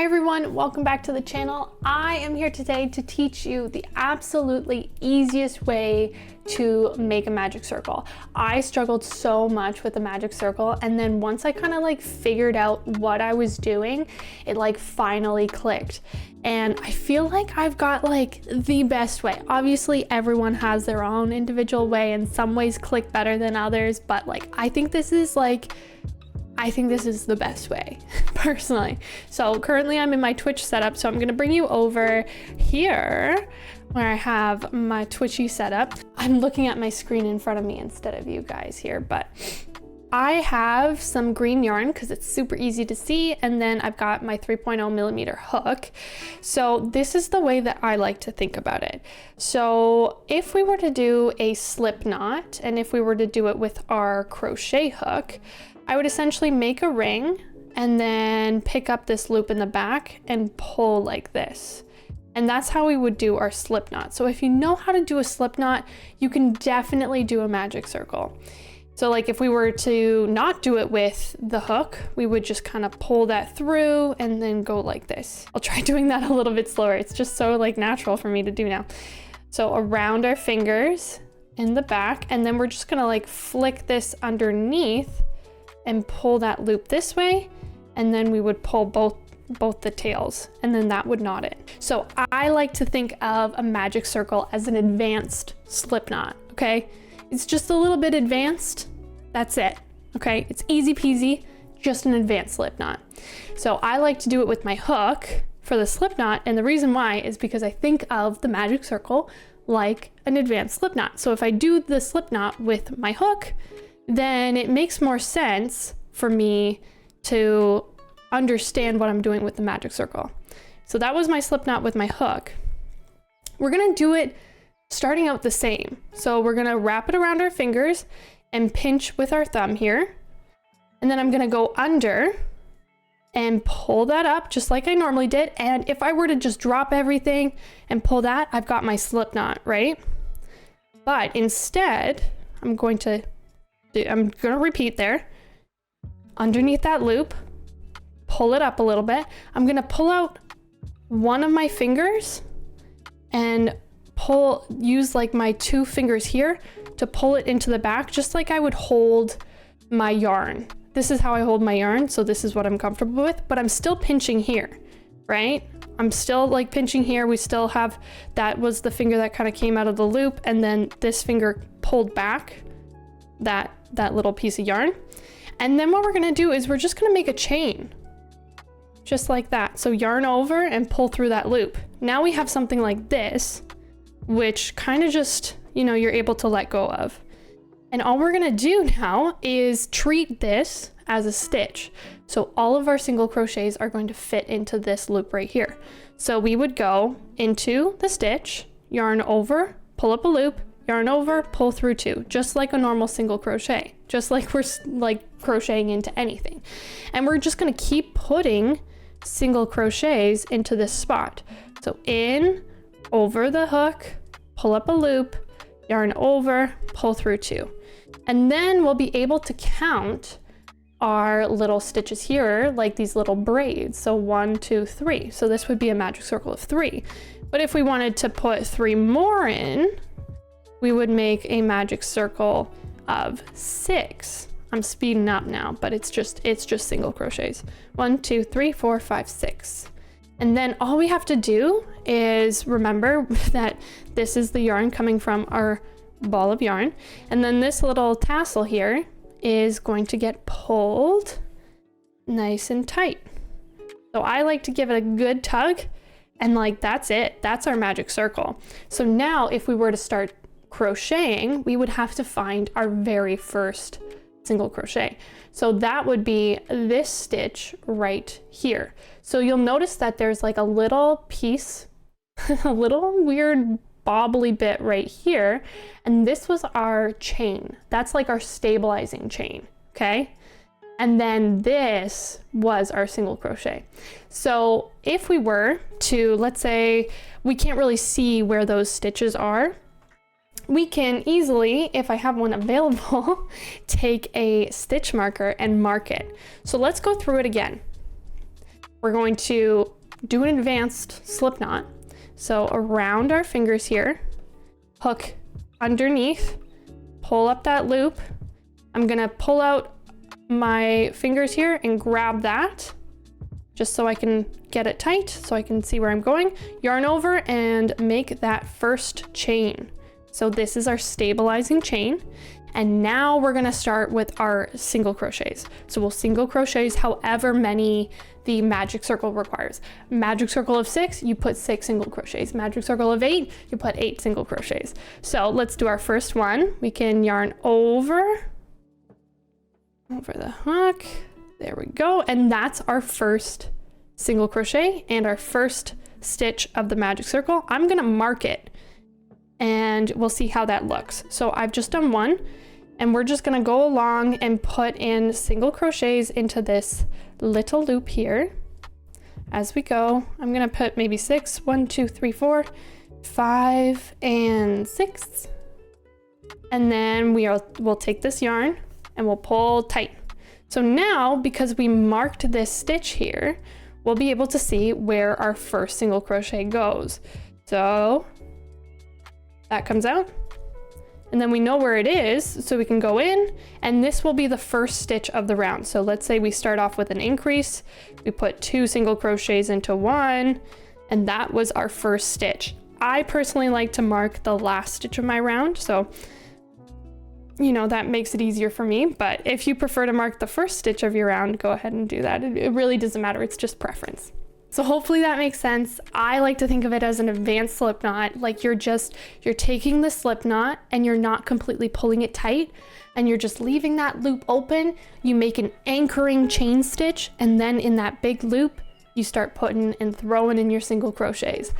Hi everyone, welcome back to the channel. I am here today to teach you the absolutely easiest way to make a magic circle. I struggled so much with the magic circle, and then once I kind of like figured out what I was doing, it like finally clicked. And I feel like I've got like the best way. Obviously everyone has their own individual way and some ways click better than others, but like I think this is the best way, personally. So currently I'm in my Twitch setup, so I'm gonna bring you over here where I have my Twitchy setup. I'm looking at my screen in front of me instead of you guys here, but I have some green yarn because it's super easy to see, and then I've got my 3.0 millimeter hook. So this is the way that I like to think about it. So if we were to do a slip knot, and if we were to do it with our crochet hook, I would essentially make a ring and then pick up this loop in the back and pull like this. And that's how we would do our slip knot. So if you know how to do a slip knot, you can definitely do a magic circle. So like if we were to not do it with the hook, we would just kind of pull that through and then go like this. I'll try doing that a little bit slower. It's just so like natural for me to do now. So around our fingers in the back, and then we're just gonna like flick this underneath and pull that loop this way, and then we would pull both the tails, and then that would knot it. So I like to think of a magic circle as an advanced slip knot, okay? It's just a little bit advanced, that's it, okay? It's easy peasy, just an advanced slip knot. So I like to do it with my hook for the slip knot, and the reason why is because I think of the magic circle like an advanced slip knot. So if I do the slip knot with my hook, then it makes more sense for me to understand what I'm doing with the magic circle. So that was my slip knot with my hook. We're gonna do it starting out the same. So we're gonna wrap it around our fingers and pinch with our thumb here. And then I'm gonna go under and pull that up just like I normally did. And if I were to just drop everything and pull that, I've got my slip knot, right? But instead, I'm gonna repeat there. Underneath that loop, pull it up a little bit. I'm gonna pull out one of my fingers and use like my two fingers here to pull it into the back, just like I would hold my yarn. This is how I hold my yarn, so this is what I'm comfortable with, but I'm still pinching here, right? I'm still like pinching here. We still have, that was the finger that kind of came out of the loop, and then this finger pulled back that little piece of yarn. And then what we're gonna do is we're just gonna make a chain, just like that. So yarn over and pull through that loop. Now we have something like this, which kind of just, you know, you're able to let go of. And all we're gonna do now is treat this as a stitch. So all of our single crochets are going to fit into this loop right here. So we would go into the stitch, yarn over, pull up a loop, yarn over, pull through two, just like a normal single crochet, just like we're like crocheting into anything. And we're just gonna keep putting single crochets into this spot. So in, over the hook, pull up a loop, yarn over, pull through two. And then we'll be able to count our little stitches here, like these little braids. So 1, 2, 3. So this would be a magic circle of 3. But if we wanted to put 3 more in, we would make a magic circle of 6. I'm speeding up now, but it's just single crochets. 1, 2, 3, 4, 5, 6. And then all we have to do is remember that this is the yarn coming from our ball of yarn. And then this little tassel here is going to get pulled nice and tight. So I like to give it a good tug, and like that's it. That's our magic circle. So now if we were to start crocheting, we would have to find our very first single crochet. So that would be this stitch right here. So you'll notice that there's like a little piece, a little weird bobbly bit right here. And this was our chain. That's like our stabilizing chain, okay? And then this was our single crochet. So if we were to, let's say, we can't really see where those stitches are, we can easily, if I have one available, take a stitch marker and mark it. So let's go through it again. we're going to do an advanced slip knot. So around our fingers here, hook underneath, pull up that loop. I'm gonna pull out my fingers here and grab that just so I can get it tight, so I can see where I'm going. Yarn over and make that first chain. So this is our stabilizing chain. And now we're gonna start with our single crochets. So we'll single crochets however many the magic circle requires. Magic circle of 6, you put 6 single crochets. Magic circle of 8, you put 8 single crochets. So let's do our first one. We can yarn over the hook. There we go. And that's our first single crochet and our first stitch of the magic circle. I'm gonna mark it and we'll see how that looks. So I've just done one, and we're just gonna go along and put in single crochets into this little loop here. As we go, I'm gonna put maybe 6, 1, 2, 3, 4, 5, and 6. And then we'll take this yarn and we'll pull tight. So now, because we marked this stitch here, we'll be able to see where our first single crochet goes. So that comes out, and then we know where it is, so we can go in, and this will be the first stitch of the round. So let's say we start off with an increase, we put 2 single crochets into one, and that was our first stitch. I personally like to mark the last stitch of my round, so you know, that makes it easier for me. But if you prefer to mark the first stitch of your round, go ahead and do that. It really doesn't matter, it's just preference. So hopefully that makes sense. I like to think of it as an advanced slip knot. Like you're taking the slip knot and you're not completely pulling it tight, and you're just leaving that loop open. You make an anchoring chain stitch, and then in that big loop, you start putting and throwing in your single crochets.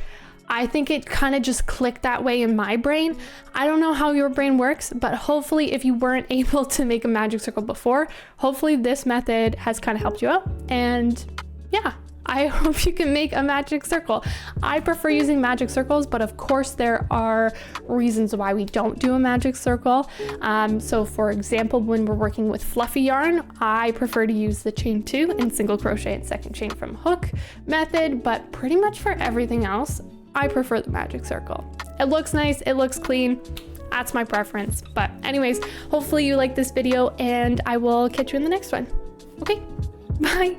I think it kind of just clicked that way in my brain. I don't know how your brain works, but hopefully if you weren't able to make a magic circle before, hopefully this method has kind of helped you out. And yeah, I hope you can make a magic circle. I prefer using magic circles, but of course there are reasons why we don't do a magic circle. So for example, when we're working with fluffy yarn, I prefer to use the chain 2 and single crochet and second chain from hook method, but pretty much for everything else, I prefer the magic circle. It looks nice, it looks clean. That's my preference. But anyways, hopefully you like this video, and I will catch you in the next one. Okay, bye.